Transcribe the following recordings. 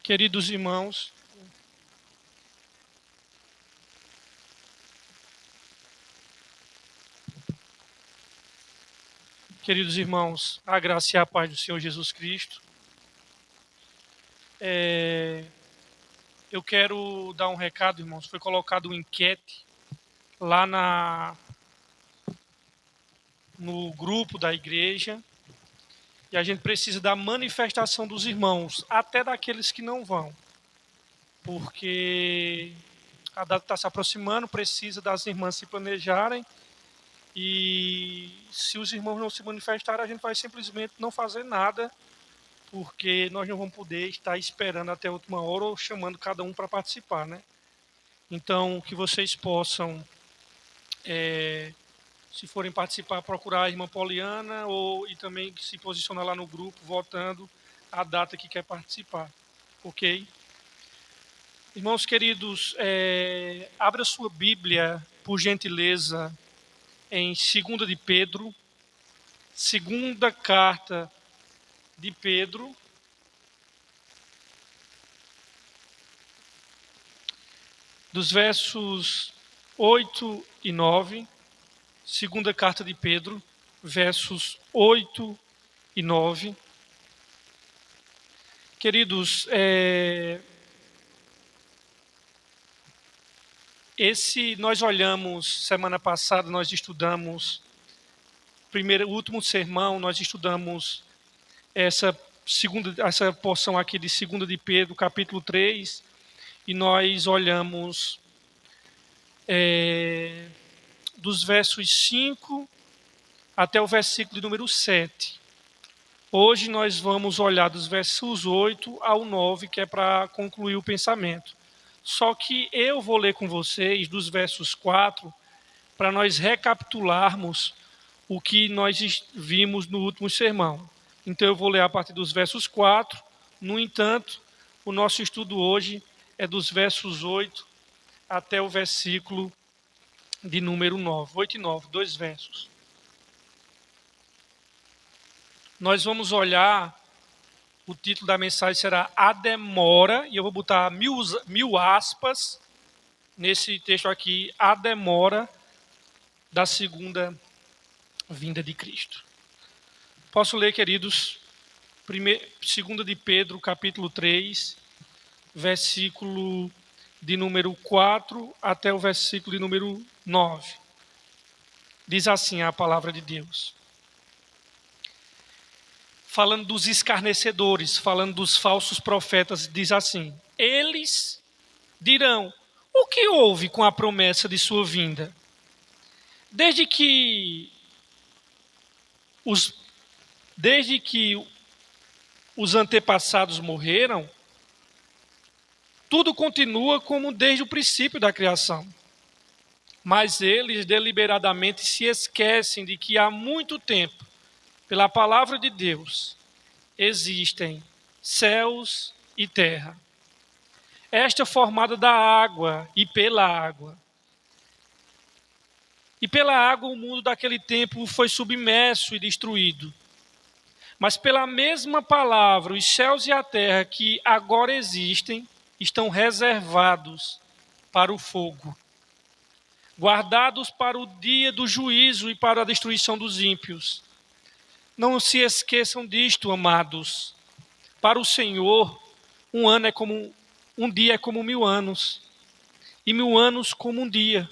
Queridos irmãos, a graça e a paz do Senhor Jesus Cristo. Eu quero dar um recado, irmãos. Foi colocado uma enquete lá no grupo da igreja e a gente precisa da manifestação dos irmãos, até daqueles que não vão, porque a data está se aproximando, precisa das irmãs se planejarem. E se os irmãos não se manifestarem, a gente vai simplesmente não fazer nada, porque nós não vamos poder estar esperando até a última hora ou chamando cada um para participar, né? Então, que vocês possam, se forem participar, procurar a irmã Poliana e também se posicionar lá no grupo, votando a data que quer participar, ok? Irmãos queridos, abra sua Bíblia, por gentileza, em 2 de Pedro, segunda carta de Pedro, dos versos 8 e 9, segunda carta de Pedro, versos 8 e 9. Queridos, nós olhamos, semana passada nós estudamos, o último sermão, nós estudamos essa porção aqui de 2 de Pedro, capítulo 3, e nós olhamos dos versos 5 até o versículo de número 7. Hoje nós vamos olhar dos versos 8 ao 9, que é para concluir o pensamento. Só que eu vou ler com vocês dos versos 4, para nós recapitularmos o que nós vimos no último sermão. Então eu vou ler a partir dos versos 4. No entanto, o nosso estudo hoje é dos versos 8 até o versículo de número 9. 8 e 9, 2 versos. Nós vamos olhar, o título da mensagem será A Demora, e eu vou botar mil aspas nesse texto aqui, A Demora da Segunda Vinda de Cristo. Posso ler, queridos? 2 de Pedro, capítulo 3, versículo de número 4 até o versículo de número 9. Diz assim a palavra de Deus. Falando dos escarnecedores, falando dos falsos profetas, diz assim: eles dirão, o que houve com a promessa de sua vinda? Desde que os antepassados morreram, tudo continua como desde o princípio da criação. Mas eles deliberadamente se esquecem de que há muito tempo, pela palavra de Deus, existem céus e terra. Esta formada da água e pela água. E pela água o mundo daquele tempo foi submerso e destruído. Mas pela mesma palavra, os céus e a terra que agora existem, estão reservados para o fogo, guardados para o dia do juízo e para a destruição dos ímpios. Não se esqueçam disto, amados. Para o Senhor, um dia é como 1000 anos, e 1000 anos como um dia.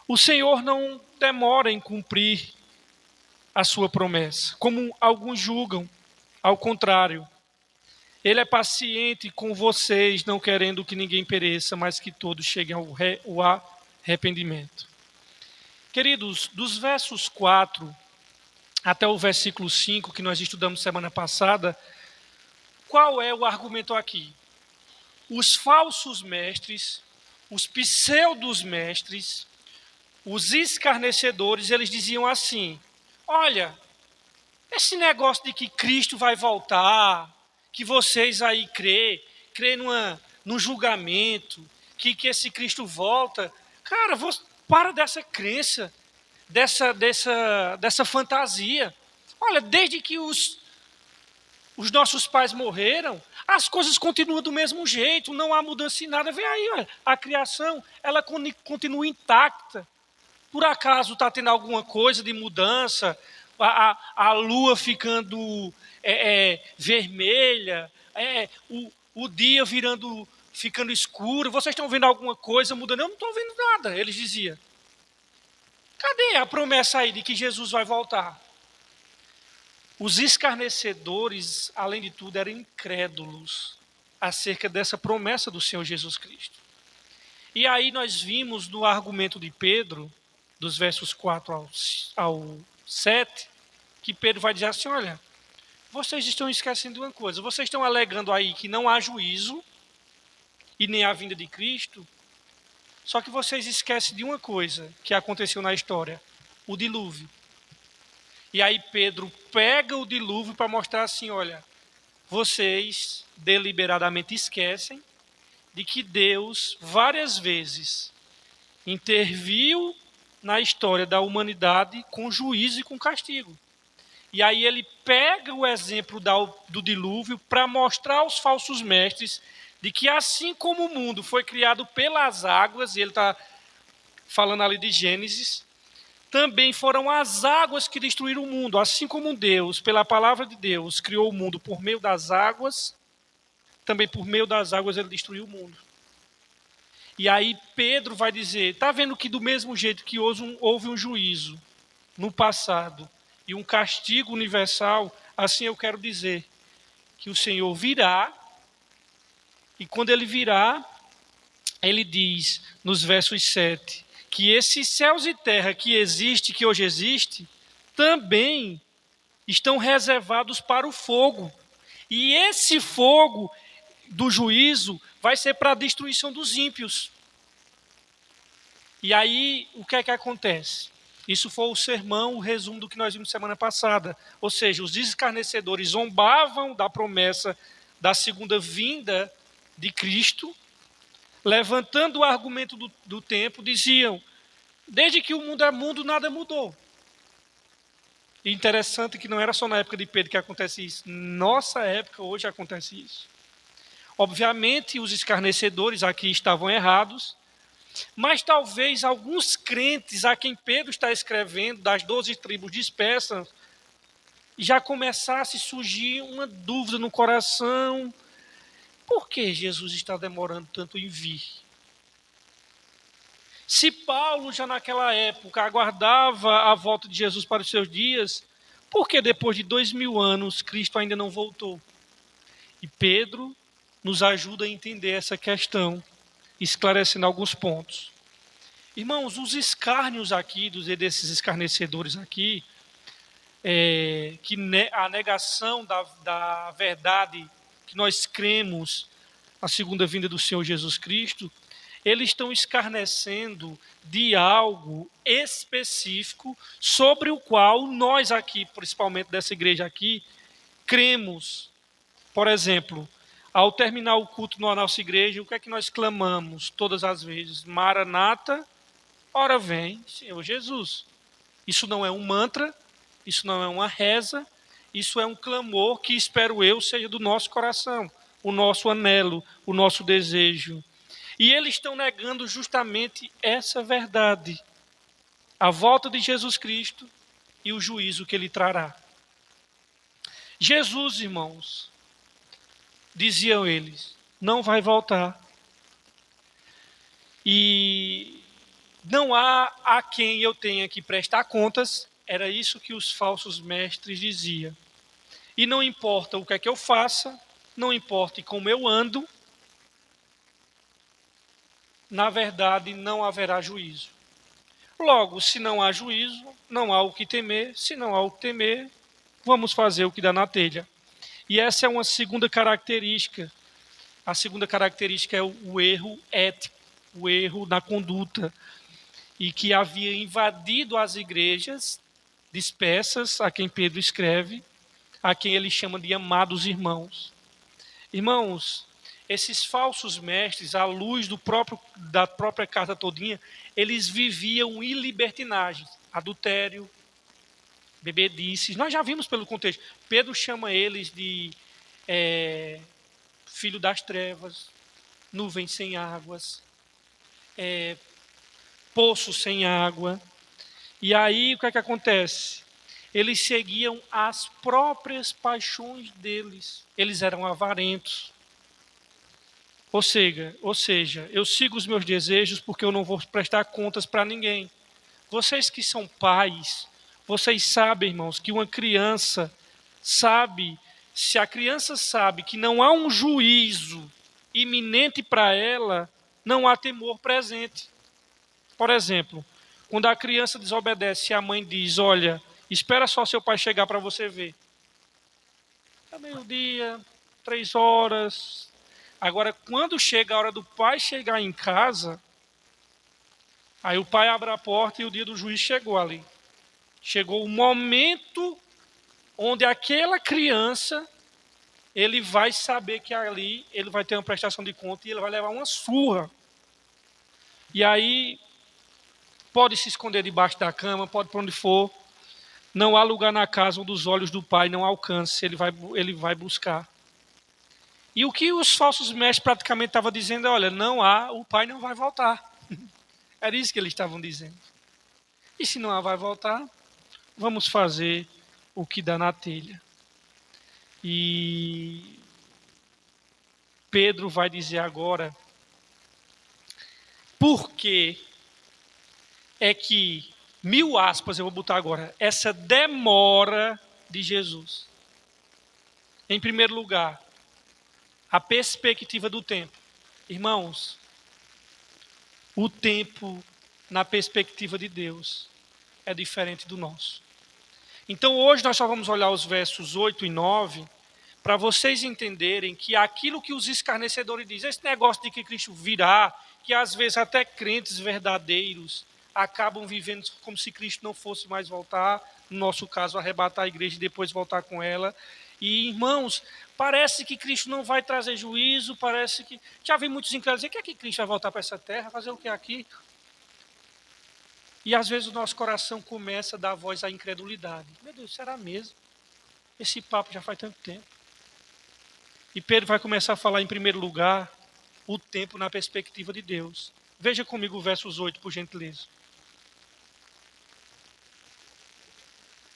O Senhor não demora em cumprir a sua promessa, como alguns julgam. Ao contrário, Ele é paciente com vocês, não querendo que ninguém pereça, mas que todos cheguem ao arrependimento. Queridos, dos versos 4 até o versículo 5, que nós estudamos semana passada, qual é o argumento aqui? Os falsos mestres, os pseudos mestres, os escarnecedores, eles diziam assim: olha, esse negócio de que Cristo vai voltar, que vocês aí crê num julgamento, que esse Cristo volta, cara, para dessa crença, dessa fantasia. Olha, desde que os Os nossos pais morreram, as coisas continuam do mesmo jeito, não há mudança em nada. Vem aí, olha, a criação, ela continua intacta. Por acaso está tendo alguma coisa de mudança? A lua ficando vermelha, o dia ficando escuro. Vocês estão vendo alguma coisa mudando? Eu não estou vendo nada, eles diziam. Cadê a promessa aí de que Jesus vai voltar? Os escarnecedores, além de tudo, eram incrédulos acerca dessa promessa do Senhor Jesus Cristo. E aí nós vimos no argumento de Pedro, dos versos 4 ao 7, que Pedro vai dizer assim, olha, vocês estão esquecendo de uma coisa, vocês estão alegando aí que não há juízo e nem a vinda de Cristo, só que vocês esquecem de uma coisa que aconteceu na história, o dilúvio. E aí Pedro pega o dilúvio para mostrar assim, olha, vocês deliberadamente esquecem de que Deus várias vezes interviu na história da humanidade com juízo e com castigo. E aí ele pega o exemplo do dilúvio para mostrar aos falsos mestres de que assim como o mundo foi criado pelas águas, e ele está falando ali de Gênesis, também foram as águas que destruíram o mundo. Assim como Deus, pela palavra de Deus, criou o mundo por meio das águas, também por meio das águas ele destruiu o mundo. E aí Pedro vai dizer, está vendo que do mesmo jeito que houve um juízo no passado e um castigo universal, assim eu quero dizer que o Senhor virá, e quando ele virá, ele diz nos versos 7, que esses céus e terra que existe, que hoje existe, também estão reservados para o fogo. E esse fogo do juízo vai ser para a destruição dos ímpios. E aí, o que é que acontece? Isso foi o sermão, o resumo do que nós vimos semana passada. Ou seja, os escarnecedores zombavam da promessa da segunda vinda de Cristo, levantando o argumento do tempo, diziam, desde que o mundo é mundo, nada mudou. E interessante que não era só na época de Pedro que acontece isso. Nossa época, hoje acontece isso. Obviamente, os escarnecedores aqui estavam errados, mas talvez alguns crentes a quem Pedro está escrevendo, das 12 tribos dispersas, já começasse a surgir uma dúvida no coração. Por que Jesus está demorando tanto em vir? Se Paulo já naquela época aguardava a volta de Jesus para os seus dias, por que depois de 2000 anos Cristo ainda não voltou? E Pedro nos ajuda a entender essa questão, esclarecendo alguns pontos. Irmãos, os escárnios aqui, desses escarnecedores aqui, que a negação da verdade que nós cremos, a segunda vinda do Senhor Jesus Cristo, eles estão escarnecendo de algo específico sobre o qual nós aqui, principalmente dessa igreja aqui, cremos. Por exemplo, ao terminar o culto na nossa igreja, o que é que nós clamamos todas as vezes? Maranata, ora vem, Senhor Jesus. Isso não é um mantra, isso não é uma reza, isso é um clamor que espero eu seja do nosso coração, o nosso anelo, o nosso desejo. E eles estão negando justamente essa verdade, a volta de Jesus Cristo e o juízo que ele trará. Jesus, irmãos, diziam eles, não vai voltar. E não há a quem eu tenha que prestar contas, era isso que os falsos mestres diziam. E não importa o que é que eu faça, não importa como eu ando, na verdade não haverá juízo. Logo, se não há juízo, não há o que temer, se não há o que temer, vamos fazer o que dá na telha. E essa é uma segunda característica. A segunda característica é o erro ético, o erro na conduta, e que havia invadido as igrejas dispersas, a quem Pedro escreve, a quem ele chama de amados irmãos. Irmãos, esses falsos mestres, à luz da própria carta todinha, eles viviam em libertinagem, adultério, bebedices. Nós já vimos pelo contexto. Pedro chama eles de filho das trevas, nuvem sem águas, poço sem água. E aí o que é que acontece? Eles seguiam as próprias paixões deles. Eles eram avarentos. Ou seja, eu sigo os meus desejos porque eu não vou prestar contas para ninguém. Vocês que são pais, vocês sabem, irmãos, que uma criança sabe, se a criança sabe que não há um juízo iminente para ela, não há temor presente. Por exemplo, quando a criança desobedece e a mãe diz, olha, espera só seu pai chegar para você ver. É meio-dia, 3 horas. Agora, quando chega a hora do pai chegar em casa, aí o pai abre a porta e o dia do juiz chegou ali. Chegou o momento onde aquela criança, ele vai saber que ali ele vai ter uma prestação de conta e ele vai levar uma surra. E aí, pode se esconder debaixo da cama, pode para onde for. Não há lugar na casa onde os olhos do pai não alcancem, ele vai buscar. E o que os falsos mestres praticamente estavam dizendo é, olha, não há, o pai não vai voltar. Era isso que eles estavam dizendo. E se não vai voltar, vamos fazer o que dá na telha. E Pedro vai dizer agora por que é que, 1000 aspas eu vou botar agora, essa demora de Jesus. Em primeiro lugar, a perspectiva do tempo. Irmãos, o tempo na perspectiva de Deus é diferente do nosso. Então hoje nós só vamos olhar os versos 8 e 9 para vocês entenderem que aquilo que os escarnecedores dizem, esse negócio de que Cristo virá, que às vezes até crentes verdadeiros acabam vivendo como se Cristo não fosse mais voltar, no nosso caso arrebatar a igreja e depois voltar com ela. E irmãos, parece que Cristo não vai trazer juízo, parece que... Já vi muitos incrédulos dizer, que é que Cristo vai voltar para essa terra, fazer o que aqui? E às vezes o nosso coração começa a dar voz à incredulidade. Meu Deus, será mesmo? Esse papo já faz tanto tempo. E Pedro vai começar a falar em primeiro lugar o tempo na perspectiva de Deus. Veja comigo o versos 8, por gentileza.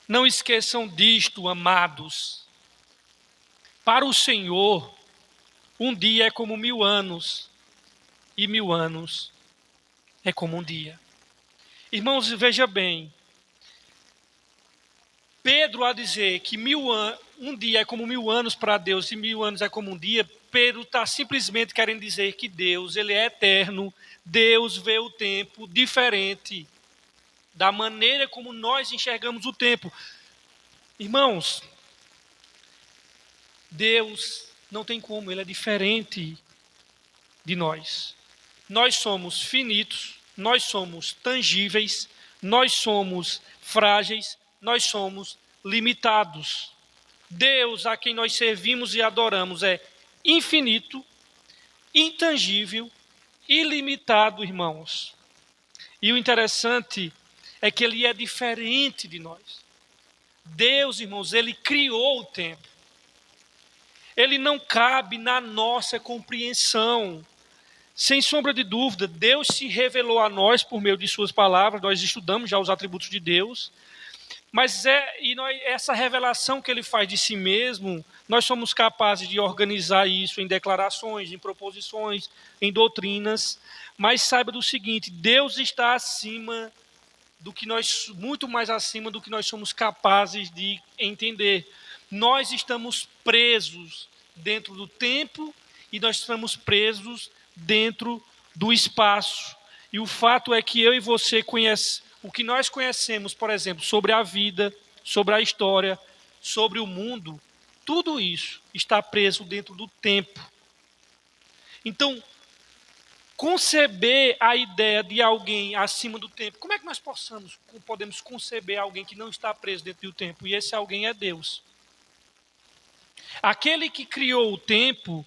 Não esqueçam disto, amados. Para o Senhor, um dia é como 1000 anos, e 1000 anos é como um dia. Irmãos, veja bem. Pedro a dizer que um dia é como 1000 anos para Deus e 1000 anos é como um dia, Pedro está simplesmente querendo dizer que Deus, ele é eterno, Deus vê o tempo diferente da maneira como nós enxergamos o tempo. Irmãos, Deus não tem como, ele é diferente de nós. Nós somos finitos, nós somos tangíveis, nós somos frágeis, nós somos limitados. Deus a quem nós servimos e adoramos é infinito, intangível, ilimitado, irmãos. E o interessante é que ele é diferente de nós. Deus, irmãos, ele criou o tempo. Ele não cabe na nossa compreensão. Sem sombra de dúvida, Deus se revelou a nós por meio de suas palavras, nós estudamos já os atributos de Deus, mas essa revelação que ele faz de si mesmo, nós somos capazes de organizar isso em declarações, em proposições, em doutrinas, mas saiba do seguinte, Deus está acima do que nós, muito mais acima do que nós somos capazes de entender. Nós estamos presos dentro do tempo e nós estamos presos dentro do espaço. E o fato é que eu e você conhecemos, o que nós conhecemos, por exemplo, sobre a vida, sobre a história, sobre o mundo, tudo isso está preso dentro do tempo. Então, conceber a ideia de alguém acima do tempo, como é que nós podemos conceber alguém que não está preso dentro do tempo? E esse alguém é Deus. Aquele que criou o tempo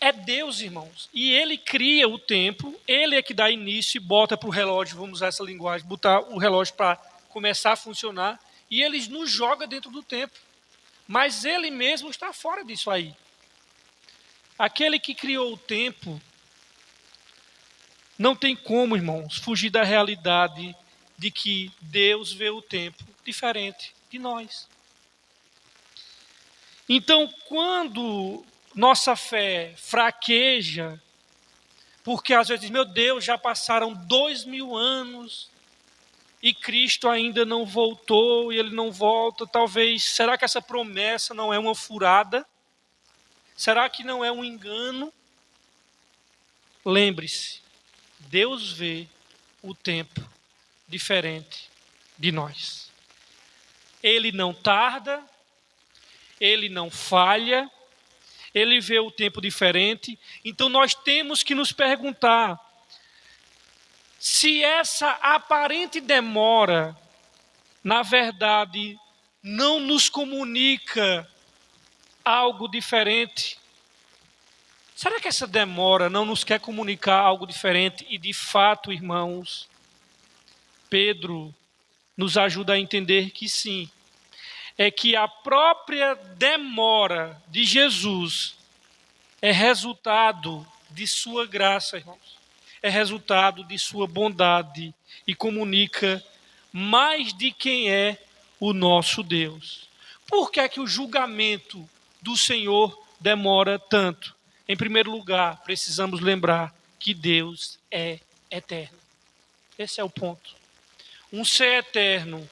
é Deus, irmãos. E ele cria o tempo, ele é que dá início e bota para o relógio, vamos usar essa linguagem, botar o relógio para começar a funcionar, e ele nos joga dentro do tempo. Mas ele mesmo está fora disso aí. Aquele que criou o tempo não tem como, irmãos, fugir da realidade de que Deus vê o tempo diferente de nós. Então, quando nossa fé fraqueja, porque às vezes, meu Deus, já passaram 2000 anos e Cristo ainda não voltou e ele não volta, talvez, será que essa promessa não é uma furada? Será que não é um engano? Lembre-se, Deus vê o tempo diferente de nós. Ele não tarda, ele não falha, ele vê o tempo diferente. Então nós temos que nos perguntar se essa aparente demora, na verdade, não nos comunica algo diferente. Será que essa demora não nos quer comunicar algo diferente? E de fato, irmãos, Pedro nos ajuda a entender que sim. É que a própria demora de Jesus é resultado de sua graça, irmãos. É resultado de sua bondade e comunica mais de quem é o nosso Deus. Por que é que o julgamento do Senhor demora tanto? Em primeiro lugar, precisamos lembrar que Deus é eterno. Esse é o ponto. Um ser eterno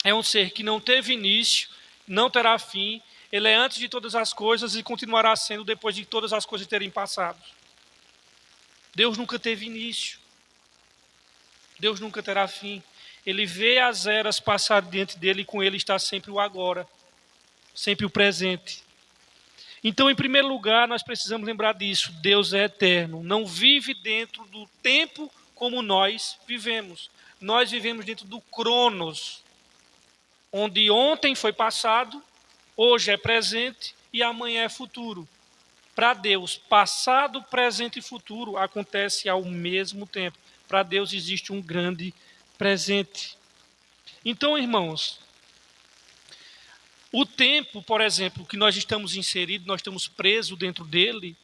é um ser que não teve início, não terá fim, ele é antes de todas as coisas e continuará sendo depois de todas as coisas terem passado. Deus nunca teve início. Deus nunca terá fim. Ele vê as eras passar diante dele e com ele está sempre o agora, sempre o presente. Então, em primeiro lugar, nós precisamos lembrar disso. Deus é eterno, não vive dentro do tempo como nós vivemos. Nós vivemos dentro do cronos, onde ontem foi passado, hoje é presente e amanhã é futuro. Para Deus, passado, presente e futuro acontece ao mesmo tempo. Para Deus existe um grande presente. Então, irmãos, o tempo, por exemplo, que nós estamos inseridos, nós estamos presos dentro dele,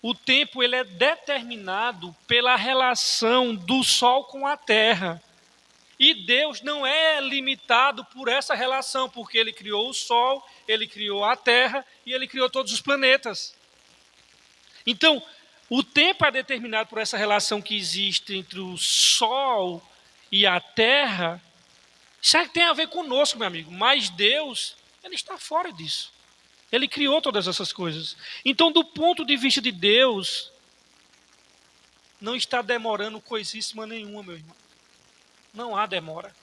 o tempo ele é determinado pela relação do Sol com a Terra. E Deus não é limitado por essa relação, porque Ele criou o Sol, Ele criou a Terra e Ele criou todos os planetas. Então, o tempo é determinado por essa relação que existe entre o Sol e a Terra. Isso tem a ver conosco, meu amigo, mas Deus, Ele está fora disso. Ele criou todas essas coisas. Então, do ponto de vista de Deus, não está demorando coisíssima nenhuma, meu irmão. Não há demora.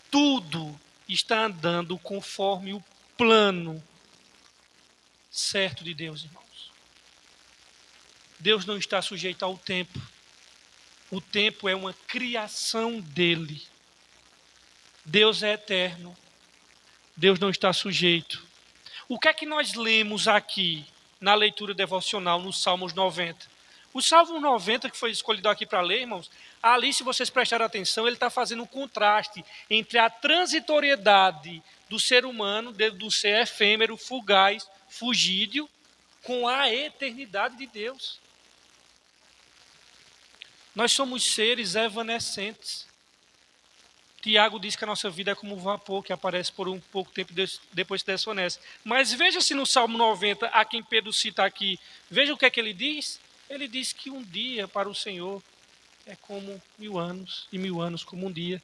Tudo está andando conforme o plano certo de Deus, irmãos. Deus não está sujeito ao tempo. O tempo é uma criação dele. Deus é eterno. Deus não está sujeito. O que é que nós lemos aqui na leitura devocional no Salmos 90? O Salmo 90, que foi escolhido aqui para ler, irmãos, ali, se vocês prestarem atenção, ele está fazendo um contraste entre a transitoriedade do ser humano, do ser efêmero, fugaz, fugídio, com a eternidade de Deus. Nós somos seres evanescentes. Tiago diz que a nossa vida é como um vapor que aparece por um pouco tempo e depois se desvanece. Mas veja-se no Salmo 90, a quem Pedro cita aqui, veja o que é que ele diz. Ele diz que um dia para o Senhor é como 1000 anos, e 1000 anos como um dia.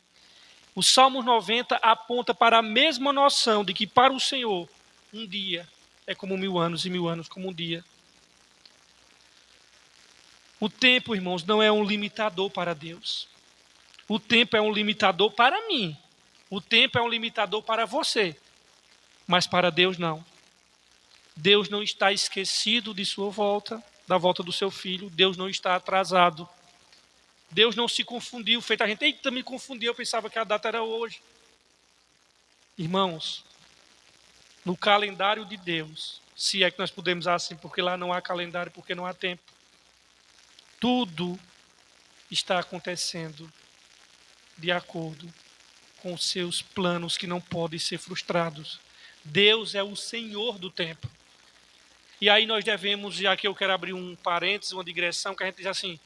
O Salmo 90 aponta para a mesma noção de que para o Senhor um dia é como 1000 anos, e 1000 anos como um dia. O tempo, irmãos, não é um limitador para Deus. O tempo é um limitador para mim. O tempo é um limitador para você. Mas para Deus não. Deus não está esquecido de sua volta, da volta do seu filho. Deus não está atrasado. Deus não se confundiu, feito a gente. Eita, me confundiu, eu pensava que a data era hoje. Irmãos, no calendário de Deus, se é que nós podemos assim, porque lá não há calendário, porque não há tempo. Tudo está acontecendo de acordo com os seus planos que não podem ser frustrados. Deus é o Senhor do tempo. E aí nós devemos, já que eu quero abrir um parênteses, uma digressão, que a gente diz assim,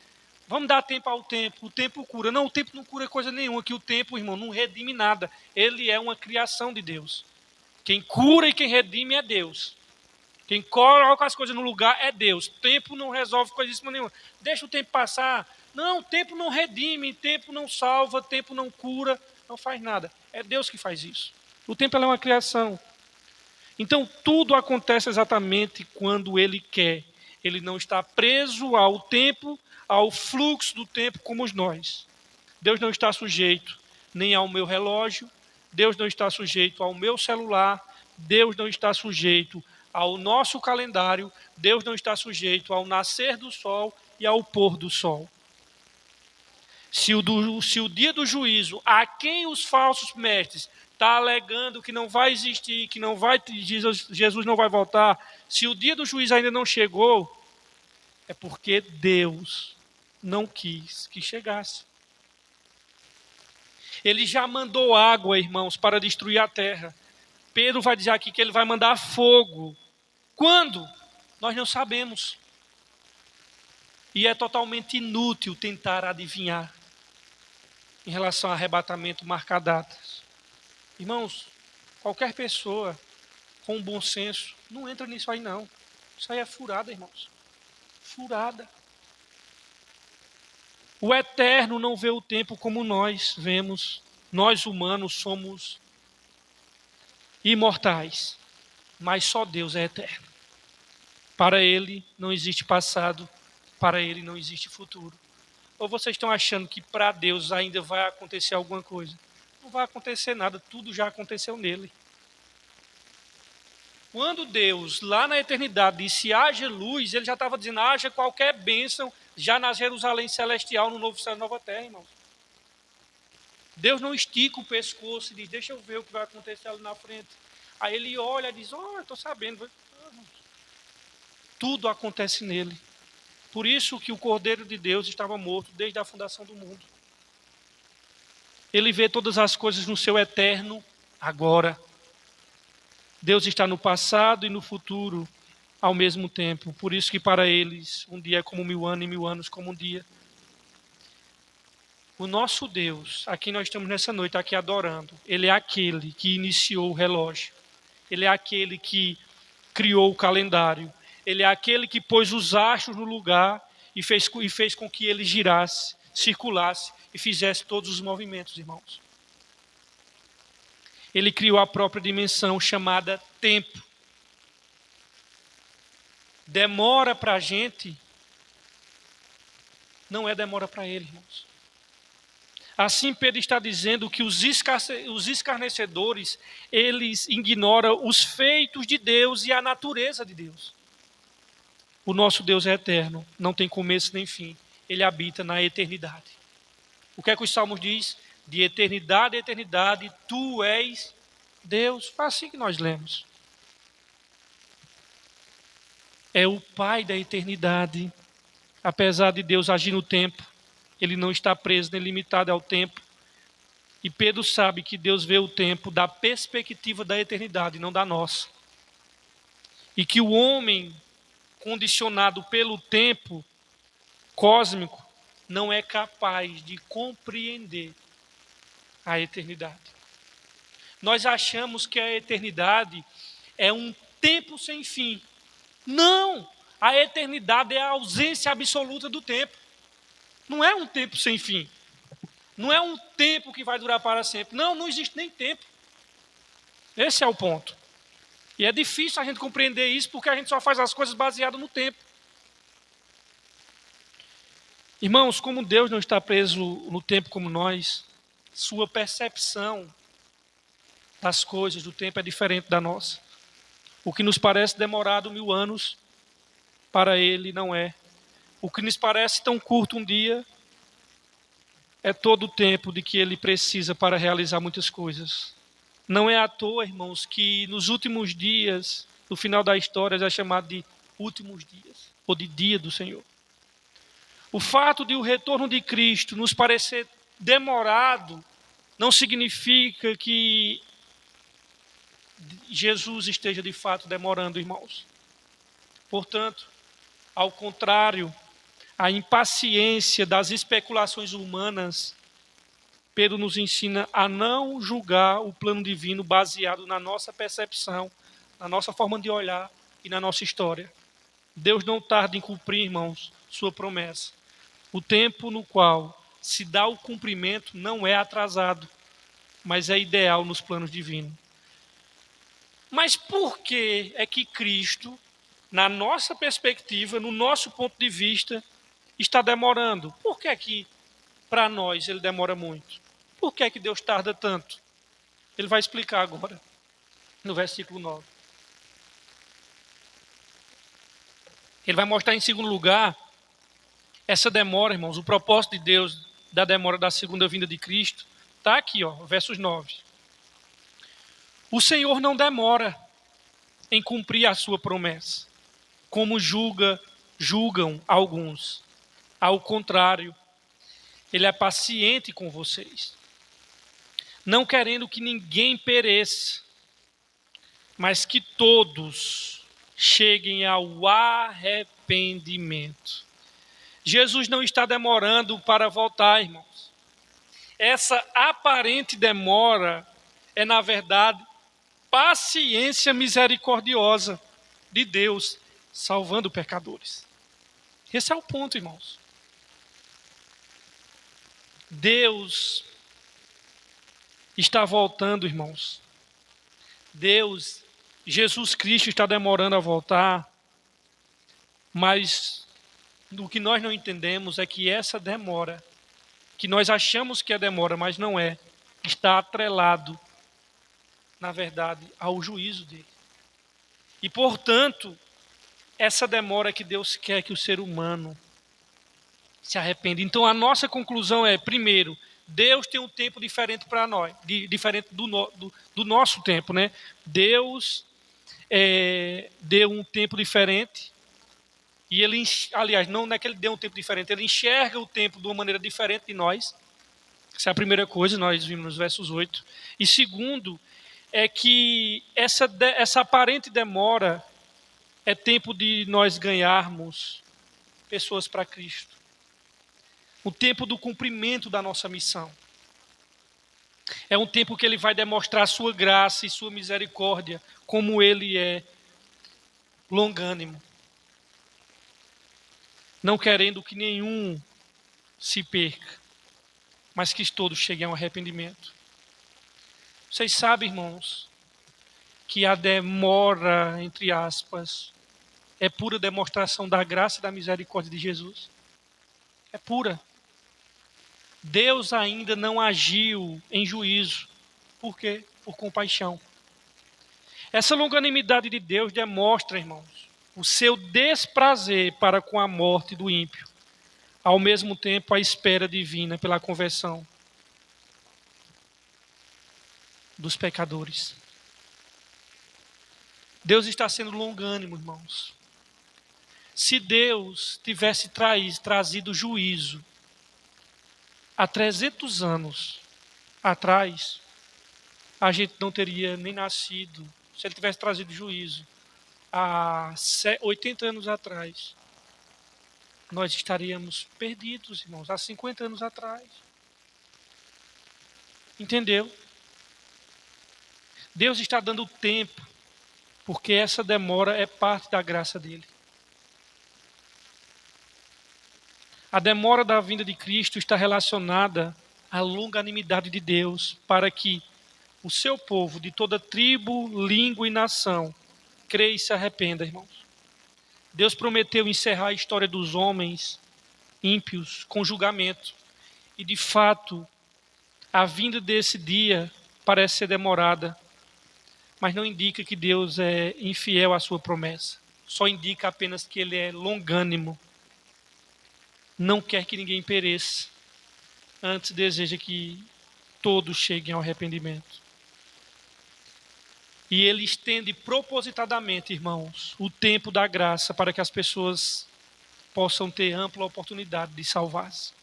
vamos dar tempo ao tempo, o tempo cura. Não, o tempo não cura coisa nenhuma, que o tempo, irmão, não redime nada. Ele é uma criação de Deus. Quem cura e quem redime é Deus. Quem coloca as coisas no lugar é Deus. O tempo não resolve coisíssima nenhuma. Deixa o tempo passar. Não, o tempo não redime, o tempo não salva, o tempo não cura, não faz nada. É Deus que faz isso. O tempo é uma criação. Então, tudo acontece exatamente quando Ele quer. Ele não está preso ao tempo, ao fluxo do tempo como nós. Deus não está sujeito nem ao meu relógio, Deus não está sujeito ao meu celular, Deus não está sujeito ao nosso calendário, Deus não está sujeito ao nascer do sol e ao pôr do sol. Se o dia do juízo, a quem os falsos mestres está alegando que não vai existir, que não vai, Jesus não vai voltar, se o dia do juízo ainda não chegou, é porque Deus não quis que chegasse. Ele já mandou água, irmãos, para destruir a terra. Pedro vai dizer aqui que ele vai mandar fogo. Quando? Nós não sabemos. E é totalmente inútil tentar adivinhar em relação ao arrebatamento, marcar datas. Irmãos, qualquer pessoa com bom senso não entra nisso aí não. Isso aí é furada, irmãos. Furada. O eterno não vê o tempo como nós vemos. Nós humanos somos imortais, mas só Deus é eterno. Para Ele não existe passado, para Ele não existe futuro. Ou vocês estão achando que para Deus ainda vai acontecer alguma coisa? Não vai acontecer nada, tudo já aconteceu nele. Quando Deus, lá na eternidade, disse haja luz, ele já estava dizendo haja qualquer bênção já na Jerusalém celestial, no novo céu e nova terra, irmãos. Deus não estica o pescoço e diz, deixa eu ver o que vai acontecer ali na frente. Aí ele olha e diz, eu estou sabendo. Tudo acontece nele. Por isso que o Cordeiro de Deus estava morto desde a fundação do mundo. Ele vê todas as coisas no seu eterno agora. Deus está no passado e no futuro ao mesmo tempo. Por isso que para eles um dia é como 1000 anos e 1000 anos como um dia. O nosso Deus, a quem nós estamos nessa noite aqui adorando, Ele é aquele que iniciou o relógio. Ele é aquele que criou o calendário. Ele é aquele que pôs os astros no lugar e fez com que ele girasse, circulasse e fizesse todos os movimentos, irmãos. Ele criou a própria dimensão chamada tempo. Demora para a gente, não é demora para ele, irmãos. Assim Pedro está dizendo que os escarnecedores, eles ignoram os feitos de Deus e a natureza de Deus. O nosso Deus é eterno, não tem começo nem fim. Ele habita na eternidade. O que é que os Salmos diz? De eternidade a eternidade, tu és Deus. Foi assim que nós lemos. É o Pai da eternidade. Apesar de Deus agir no tempo, Ele não está preso nem limitado ao tempo. E Pedro sabe que Deus vê o tempo da perspectiva da eternidade, não da nossa. E que o homem, condicionado pelo tempo cósmico, não é capaz de compreender a eternidade. Nós achamos que a eternidade é um tempo sem fim. Não! A eternidade é a ausência absoluta do tempo. Não é um tempo sem fim. Não é um tempo que vai durar para sempre. Não, não existe nem tempo. Esse é o ponto. E é difícil a gente compreender isso porque a gente só faz as coisas baseadas no tempo. Irmãos, como Deus não está preso no tempo como nós, sua percepção das coisas, do tempo é diferente da nossa. O que nos parece demorado 1000 anos, para Ele não é. O que nos parece tão curto um dia, é todo o tempo de que Ele precisa para realizar muitas coisas. Não é à toa, irmãos, que nos últimos dias no final da história é chamado de últimos dias, ou de dia do Senhor. O fato de o retorno de Cristo nos parecer demorado não significa que Jesus esteja de fato demorando, irmãos. Portanto, ao contrário, a impaciência das especulações humanas, Pedro nos ensina a não julgar o plano divino baseado na nossa percepção, na nossa forma de olhar e na nossa história. Deus não tarda em cumprir, irmãos, sua promessa. O tempo no qual se dá o cumprimento não é atrasado, mas é ideal nos planos divinos. Mas por que é que Cristo, na nossa perspectiva, no nosso ponto de vista, está demorando? Por que é que, para nós, ele demora muito? Por que é que Deus tarda tanto? Ele vai explicar agora, no versículo 9. Ele vai mostrar, em segundo lugar, essa demora, irmãos, o propósito de Deus da demora da segunda vinda de Cristo, está aqui, versos 9. O Senhor não demora em cumprir a sua promessa, como julgam alguns. Ao contrário, ele é paciente com vocês, não querendo que ninguém pereça, mas que todos cheguem ao arrependimento. Jesus não está demorando para voltar, irmãos. Essa aparente demora é, na verdade, paciência misericordiosa de Deus, salvando pecadores. Esse é o ponto, irmãos. Deus está voltando, irmãos. Jesus Cristo está demorando a voltar, mas o que nós não entendemos é que essa demora, que nós achamos que é demora, mas não é, está atrelado, na verdade, ao juízo dele. E, portanto, essa demora que Deus quer que o ser humano se arrependa. Então, a nossa conclusão é, primeiro, Deus tem um tempo diferente para nós, diferente do nosso tempo, né? Deus deu um tempo diferente e ele, aliás, não é que ele deu um tempo diferente, ele enxerga o tempo de uma maneira diferente de nós. Essa é a primeira coisa, nós vimos nos versos 8. E segundo, é que essa aparente demora é tempo de nós ganharmos pessoas para Cristo. O tempo do cumprimento da nossa missão. É um tempo que ele vai demonstrar a sua graça e sua misericórdia, como ele é longânimo, não querendo que nenhum se perca, mas que todos cheguem ao arrependimento. Vocês sabem, irmãos, que a demora, entre aspas, é pura demonstração da graça e da misericórdia de Jesus. É pura. Deus ainda não agiu em juízo. Por quê? Por compaixão. Essa longanimidade de Deus demonstra, irmãos, o seu desprazer para com a morte do ímpio, ao mesmo tempo a espera divina pela conversão dos pecadores. Deus está sendo longânimo, irmãos. Se Deus tivesse trazido juízo há 300 anos atrás, a gente não teria nem nascido. Se ele tivesse trazido juízo há 80 anos atrás, nós estaríamos perdidos, irmãos, há 50 anos atrás. Entendeu? Deus está dando tempo, porque essa demora é parte da graça dele. A demora da vinda de Cristo está relacionada à longanimidade de Deus, para que o seu povo, de toda tribo, língua e nação, creia e se arrependa, irmãos. Deus prometeu encerrar a história dos homens ímpios com julgamento. E, de fato, a vinda desse dia parece ser demorada, mas não indica que Deus é infiel à sua promessa. Só indica apenas que ele é longânimo. Não quer que ninguém pereça. Antes deseja que todos cheguem ao arrependimento. E ele estende propositadamente, irmãos, o tempo da graça para que as pessoas possam ter ampla oportunidade de salvar-se.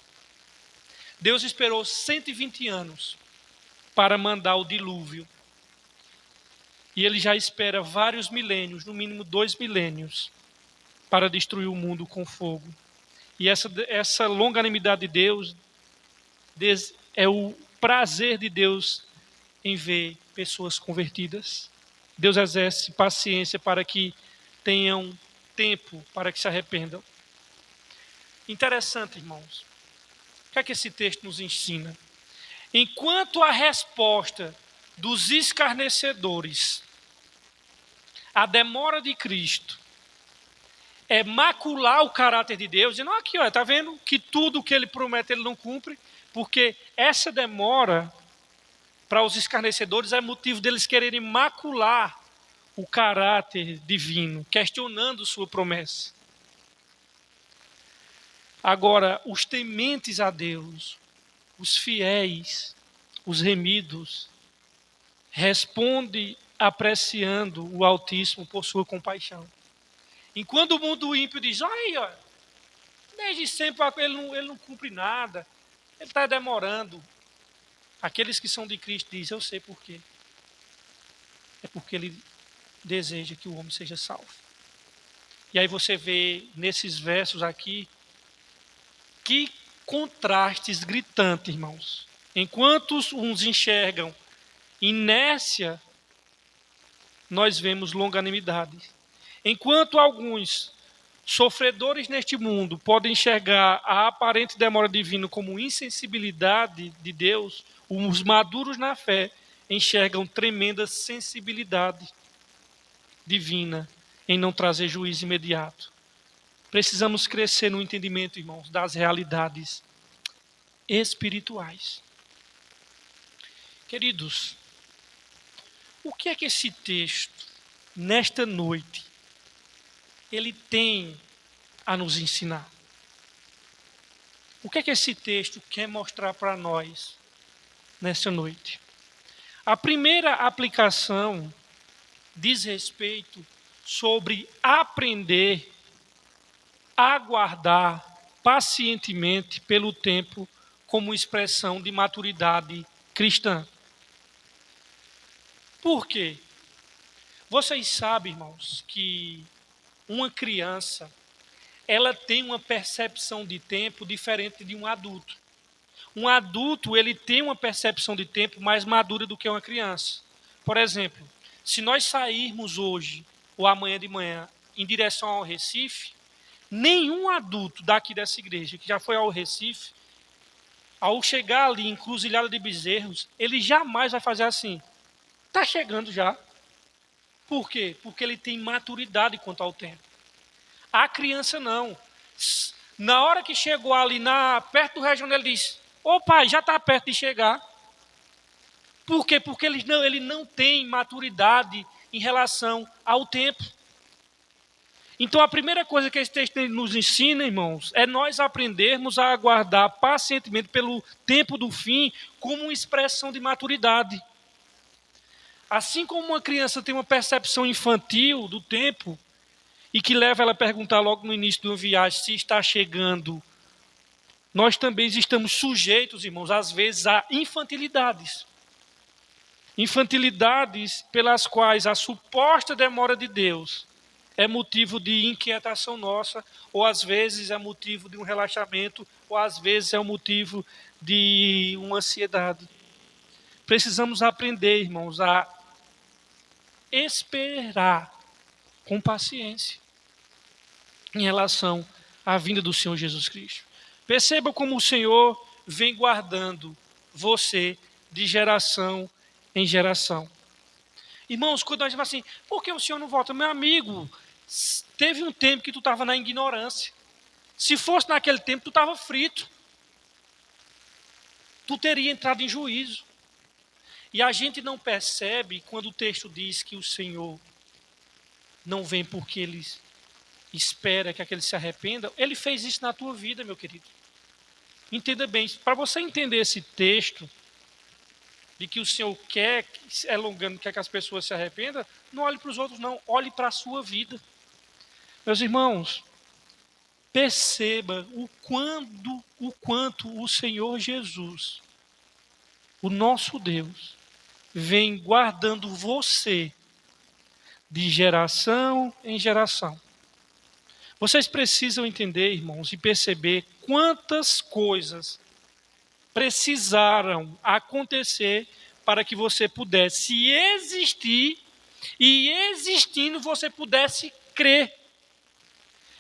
Deus esperou 120 anos para mandar o dilúvio. E ele já espera vários milênios, no mínimo 2 milênios, para destruir o mundo com fogo. E essa longanimidade de Deus é o prazer de Deus em ver pessoas convertidas. Deus exerce paciência para que tenham tempo para que se arrependam. Interessante, irmãos. O que é que esse texto nos ensina? Enquanto a resposta dos escarnecedores à demora de Cristo é macular o caráter de Deus, dizendo, aqui, está vendo que tudo o que ele promete ele não cumpre, porque essa demora para os escarnecedores é motivo deles quererem macular o caráter divino, questionando sua promessa. Agora, os tementes a Deus, os fiéis, os remidos, respondem apreciando o Altíssimo por sua compaixão. Enquanto o mundo ímpio diz, olha, desde sempre ele não cumpre nada, ele está demorando. Aqueles que são de Cristo dizem, eu sei por quê. É porque ele deseja que o homem seja salvo. E aí você vê nesses versos aqui, que contrastes gritantes, irmãos. Enquanto uns enxergam inércia, nós vemos longanimidade. Enquanto alguns sofredores neste mundo podem enxergar a aparente demora divina como insensibilidade de Deus, os maduros na fé enxergam tremenda sensibilidade divina em não trazer juízo imediato. Precisamos crescer no entendimento, irmãos, das realidades espirituais. Queridos, o que é que esse texto, nesta noite, ele tem a nos ensinar? O que é que esse texto quer mostrar para nós nesta noite? A primeira aplicação diz respeito sobre aprender a aguardar pacientemente pelo tempo como expressão de maturidade cristã. Por quê? Vocês sabem, irmãos, que uma criança, ela tem uma percepção de tempo diferente de um adulto. Um adulto, ele tem uma percepção de tempo mais madura do que uma criança. Por exemplo, se nós sairmos hoje ou amanhã de manhã em direção ao Recife, nenhum adulto daqui dessa igreja que já foi ao Recife, ao chegar ali em Cruzilhada de Bezerros, ele jamais vai fazer assim. Está chegando já. Por quê? Porque ele tem maturidade quanto ao tempo. A criança não. Na hora que chegou ali perto do regional, ele diz, ô pai, já está perto de chegar. Por quê? Porque ele não tem maturidade em relação ao tempo. Então a primeira coisa que esse texto nos ensina, irmãos, é nós aprendermos a aguardar pacientemente pelo tempo do fim como uma expressão de maturidade. Assim como uma criança tem uma percepção infantil do tempo, e que leva ela a perguntar logo no início de uma viagem se está chegando, nós também estamos sujeitos, irmãos, às vezes a infantilidades. Infantilidades pelas quais a suposta demora de Deus é motivo de inquietação nossa, ou às vezes é motivo de um relaxamento, ou às vezes é um motivo de uma ansiedade. Precisamos aprender, irmãos, a esperar com paciência em relação à vinda do Senhor Jesus Cristo. Perceba como o Senhor vem guardando você de geração em geração. Irmãos, quando nós dizemos assim, por que o Senhor não volta? Meu amigo, teve um tempo que tu estava na ignorância. Se fosse naquele tempo, tu estava frito. Tu teria entrado em juízo. E a gente não percebe quando o texto diz que o Senhor não vem porque Ele espera que aquele se arrependa. Ele fez isso na tua vida, meu querido. Entenda bem, para você entender esse texto, de que o Senhor quer, elongando, quer que as pessoas se arrependam, não olhe para os outros, não. Olhe para a sua vida. Meus irmãos, perceba o quanto o Senhor Jesus, o nosso Deus, vem guardando você de geração em geração. Vocês precisam entender, irmãos, e perceber quantas coisas precisaram acontecer para que você pudesse existir e, existindo, você pudesse crer.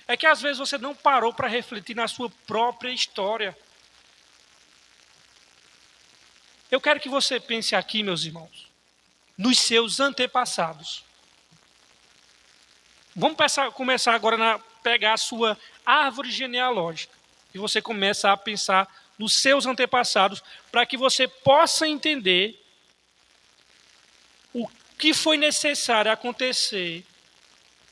É que às vezes você não parou para refletir na sua própria história. Eu quero que você pense aqui, meus irmãos, nos seus antepassados. Vamos começar agora a pegar a sua árvore genealógica. E você começa a pensar nos seus antepassados, para que você possa entender o que foi necessário acontecer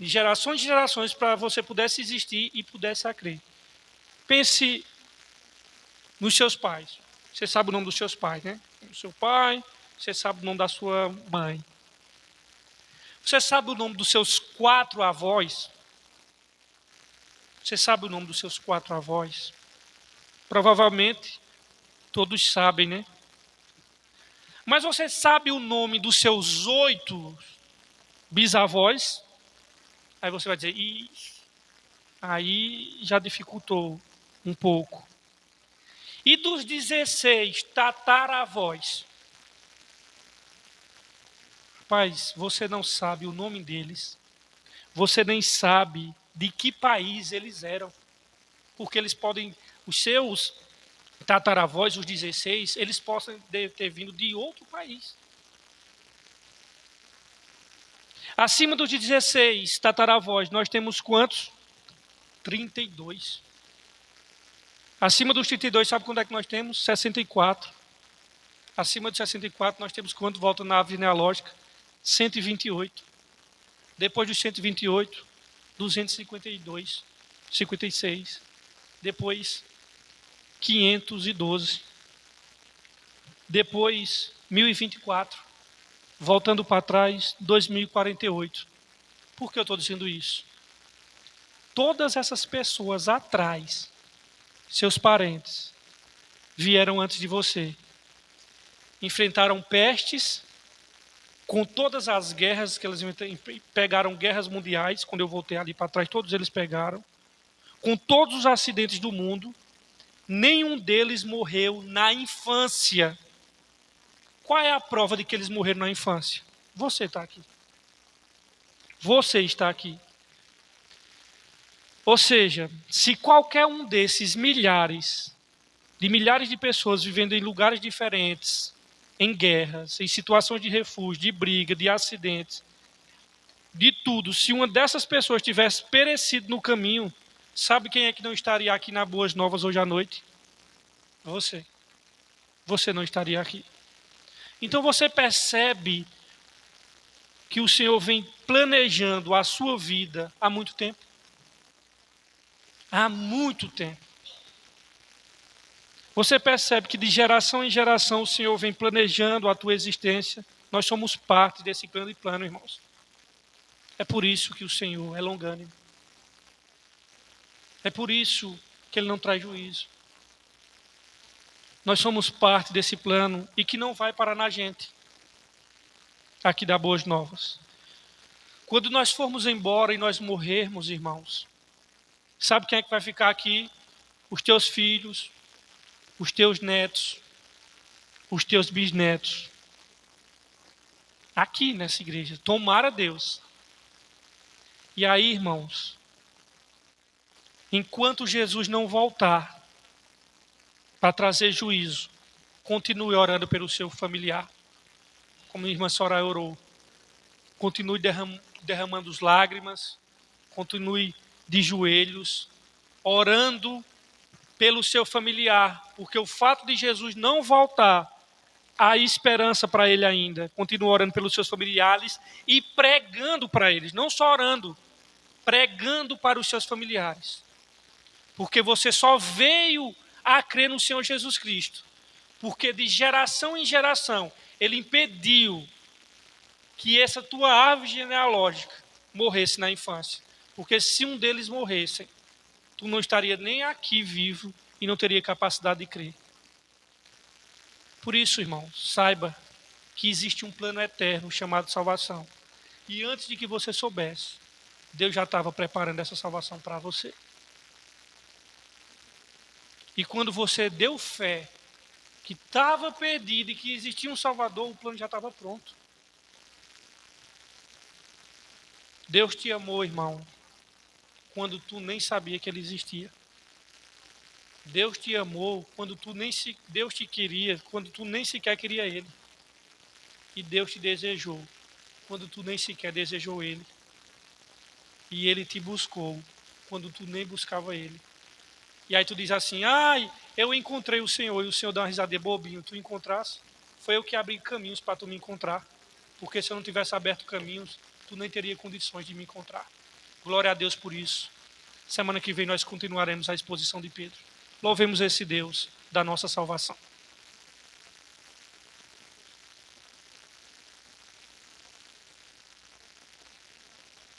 de gerações em gerações para você pudesse existir e pudesse crer. Pense nos seus pais. Você sabe o nome dos seus pais, né? O seu pai, você sabe o nome da sua mãe. Você sabe o nome dos seus 4 avós? Você sabe o nome dos seus 4 avós? Provavelmente todos sabem, né? Mas você sabe o nome dos seus 8 bisavós? Aí você vai dizer, aí já dificultou um pouco. E dos 16 tataravós? Rapaz, você não sabe o nome deles. Você nem sabe de que país eles eram. Porque eles podem, os seus tataravós, os 16, eles possam ter vindo de outro país. Acima dos 16 tataravós, nós temos quantos? 32. Acima dos 32, sabe quando é que nós temos? 64. Acima de 64, nós temos quanto? Volta na árvore genealógica? 128. Depois dos 128, 252. 56. Depois, 512. Depois, 1024. Voltando para trás, 2048. Por que eu estou dizendo isso? Todas essas pessoas atrás, seus parentes, vieram antes de você. Enfrentaram pestes, com todas as guerras que eles pegaram, guerras mundiais, quando eu voltei ali para trás, todos eles pegaram. Com todos os acidentes do mundo, nenhum deles morreu na infância. Qual é a prova de que eles morreram na infância? Você está aqui. Você está aqui. Ou seja, se qualquer um desses milhares de pessoas vivendo em lugares diferentes, em guerras, em situações de refúgio, de briga, de acidentes, de tudo, se uma dessas pessoas tivesse perecido no caminho, sabe quem é que não estaria aqui na Boas Novas hoje à noite? Você. Você não estaria aqui. Então você percebe que o Senhor vem planejando a sua vida há muito tempo? Há muito tempo. Você percebe que de geração em geração o Senhor vem planejando a tua existência. Nós somos parte desse grande plano, irmãos. É por isso que o Senhor é longânimo. É por isso que Ele não traz juízo. Nós somos parte desse plano e que não vai parar na gente. Aqui dá Boas Novas. Quando nós formos embora e nós morrermos, irmãos, sabe quem é que vai ficar aqui? Os teus filhos, os teus netos, os teus bisnetos. Aqui nessa igreja. Tomara Deus. E aí, irmãos, enquanto Jesus não voltar para trazer juízo, continue orando pelo seu familiar, como a irmã Soraya orou. Continue derramando as lágrimas, continue de joelhos, orando pelo seu familiar, porque o fato de Jesus não voltar, há esperança para ele ainda. Continue orando pelos seus familiares e pregando para eles, não só orando, pregando para os seus familiares. Porque você só veio a crer no Senhor Jesus Cristo, porque de geração em geração Ele impediu que essa tua árvore genealógica morresse na infância. Porque se um deles morresse, tu não estaria nem aqui vivo e não teria capacidade de crer. Por isso, irmão, saiba que existe um plano eterno chamado salvação. E antes de que você soubesse, Deus já estava preparando essa salvação para você. E quando você deu fé que estava perdido e que existia um Salvador, o plano já estava pronto. Deus te amou, irmão, quando tu nem sabia que Ele existia. Deus te amou quando Deus te queria, quando tu nem sequer queria Ele. E Deus te desejou quando tu nem sequer desejou Ele. E Ele te buscou quando tu nem buscava Ele. E aí tu diz assim, ai, eu encontrei o Senhor, e o Senhor dá uma risadinha bobinho, tu encontrasse? Foi eu que abri caminhos para tu me encontrar. Porque se eu não tivesse aberto caminhos, tu nem teria condições de me encontrar. Glória a Deus por isso. Semana que vem nós continuaremos a exposição de Pedro. Louvemos esse Deus da nossa salvação.